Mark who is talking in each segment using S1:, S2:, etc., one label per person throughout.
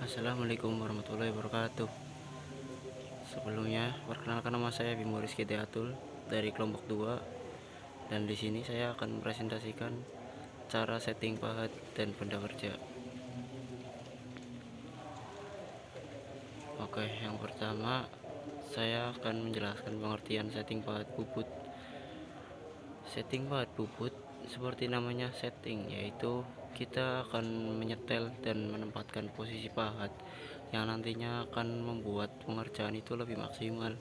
S1: Assalamualaikum warahmatullahi wabarakatuh. Sebelumnya, perkenalkan nama saya Bimo Rizky Deatul dari kelompok 2 dan di sini saya akan mempresentasikan cara setting pahat dan benda kerja. Oke, yang pertama saya akan menjelaskan pengertian setting pahat bubut. Setting pahat bubut seperti namanya setting, yaitu kita akan menyetel dan menempatkan posisi pahat yang nantinya akan membuat pengerjaan itu lebih maksimal,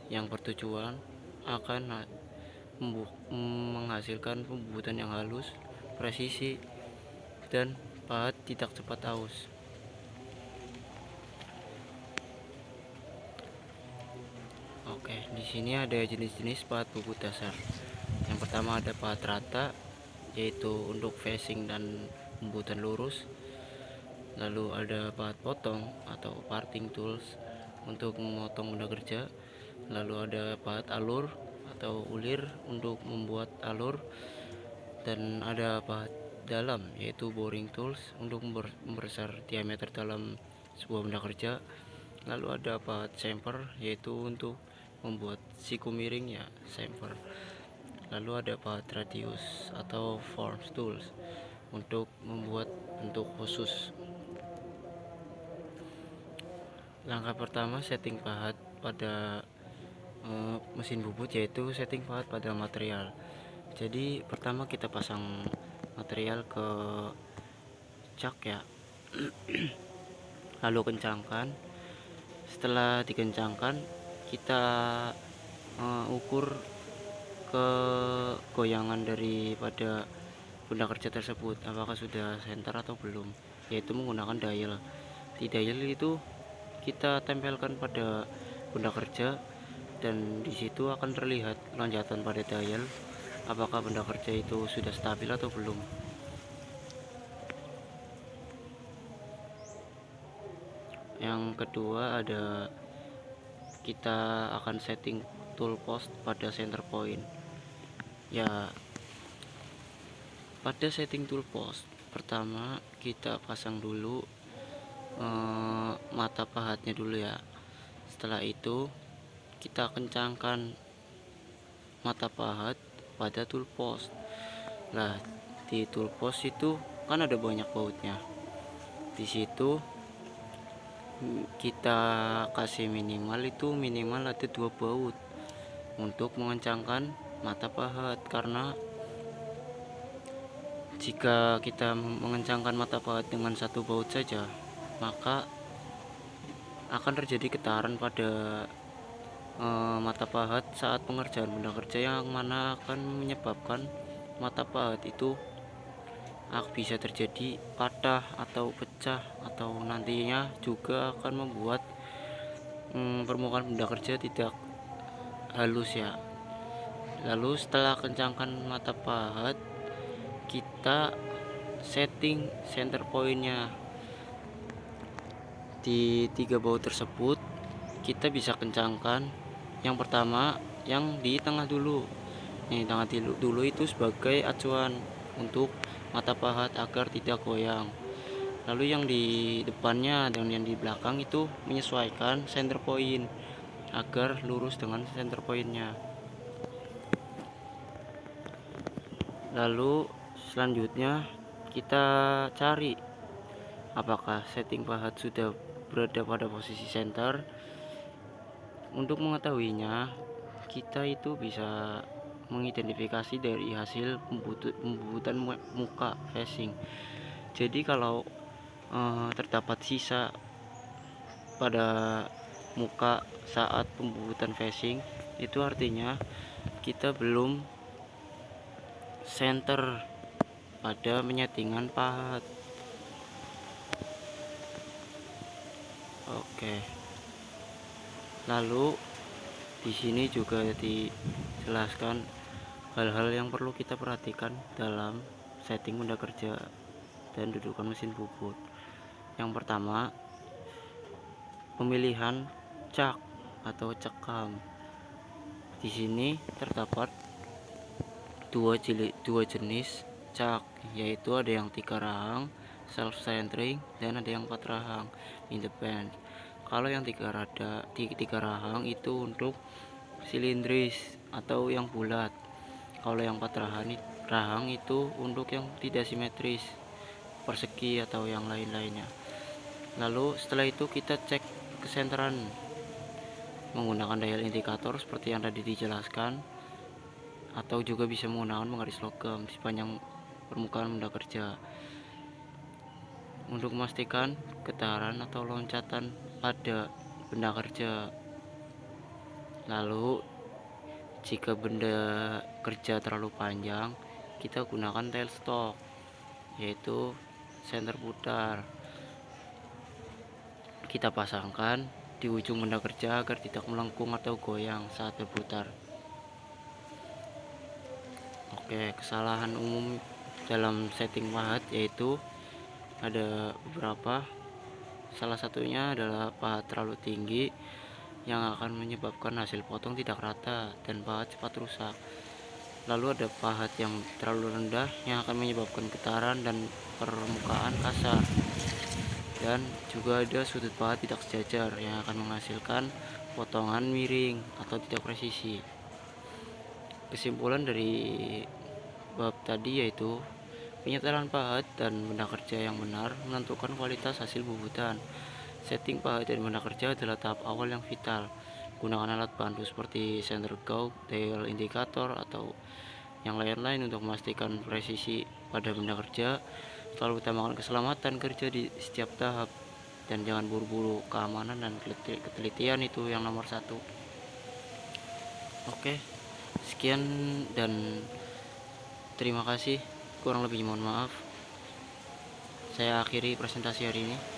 S1: yang bertujuan akan menghasilkan pembubutan yang halus, presisi, dan pahat tidak cepat aus. Oke, di sini ada jenis-jenis pahat bubut dasar. Yang pertama ada pahat rata, yaitu untuk facing dan pembubutan lurus. Lalu ada pahat potong atau parting tools untuk memotong benda kerja. Lalu ada pahat alur atau ulir untuk membuat alur. Dan ada pahat dalam, yaitu boring tools untuk membesar diameter dalam sebuah benda kerja. Lalu ada pahat chamfer, yaitu untuk membuat siku miring ya, chamfer. Lalu ada pahat radius atau form tools untuk membuat bentuk khusus. Langkah pertama setting pahat pada mesin bubut, yaitu setting pahat pada material. Jadi pertama kita pasang material ke cak ya, lalu kencangkan. Setelah dikencangkan, kita ukur ke goyangan daripada benda kerja tersebut, apakah sudah center atau belum, yaitu menggunakan dial. Di dial itu kita tempelkan pada benda kerja, dan disitu akan terlihat lonjatan pada dial apakah benda kerja itu sudah stabil atau belum. Yang kedua ada kita akan setting tool post pada center point ya. Pada setting tool post pertama kita pasang dulu mata pahatnya dulu ya. Setelah itu kita kencangkan mata pahat pada tool post. Nah, di tool post itu kan ada banyak bautnya. Di situ kita kasih minimal ada 2 baut untuk mengencangkan mata pahat, karena jika kita mengencangkan mata pahat dengan 1 baut saja, maka akan terjadi getaran pada mata pahat saat pengerjaan benda kerja, yang mana akan menyebabkan mata pahat itu bisa terjadi patah atau pecah, atau nantinya juga akan membuat permukaan benda kerja tidak halus ya. Lalu setelah kencangkan mata pahat, kita setting center pointnya di 3 baut tersebut. Kita bisa kencangkan yang pertama yang di tengah dulu. Nih, tengah dulu itu sebagai acuan untuk mata pahat agar tidak goyang. Lalu yang di depannya dan yang di belakang itu menyesuaikan center point agar lurus dengan center pointnya. Lalu selanjutnya kita cari apakah setting pahat sudah berada pada posisi center. Untuk mengetahuinya, kita itu bisa mengidentifikasi dari hasil pembubutan muka facing. Jadi kalau terdapat sisa pada muka saat pembubutan facing, itu artinya kita belum center pada penyetingan pahat. Oke. Lalu di sini juga dijelaskan hal-hal yang perlu kita perhatikan dalam setting benda kerja dan dudukan mesin bubut. Yang pertama, pemilihan cak atau cekam. Di sini terdapat dua jenis cak, yaitu ada yang 3 rahang self centering, dan ada yang 4 rahang independent. Kalau yang tiga rahang itu untuk silindris atau yang bulat. Kalau yang 4 rahang itu untuk yang tidak simetris, persegi atau yang lain-lainnya. Lalu setelah itu kita cek kesenteran menggunakan dial indikator seperti yang tadi dijelaskan, atau juga bisa menggunakan penggaris logam di sepanjang permukaan benda kerja untuk memastikan getaran atau loncatan pada benda kerja. Lalu jika benda kerja terlalu panjang, kita gunakan tail stock, yaitu senter putar. Kita pasangkan di ujung benda kerja agar tidak melengkung atau goyang saat berputar. Oke, kesalahan umum dalam setting pahat yaitu ada beberapa. Salah satunya adalah pahat terlalu tinggi yang akan menyebabkan hasil potong tidak rata dan pahat cepat rusak. Lalu ada pahat yang terlalu rendah yang akan menyebabkan getaran dan permukaan kasar. Dan juga ada sudut pahat tidak sejajar yang akan menghasilkan potongan miring atau tidak presisi. Kesimpulan dari bab tadi yaitu penyetelan pahat dan benda kerja yang benar menentukan kualitas hasil bubutan. Setting pahat dan benda kerja adalah tahap awal yang vital. Gunakan alat bantu seperti center gauge, dial indikator, atau yang lain-lain untuk memastikan presisi pada benda kerja. Selalu utamakan keselamatan kerja di setiap tahap dan jangan buru-buru. Keamanan dan ketelitian itu yang nomor 1. Oke, sekian dan terima kasih. Kurang lebih mohon maaf. Saya akhiri presentasi hari ini.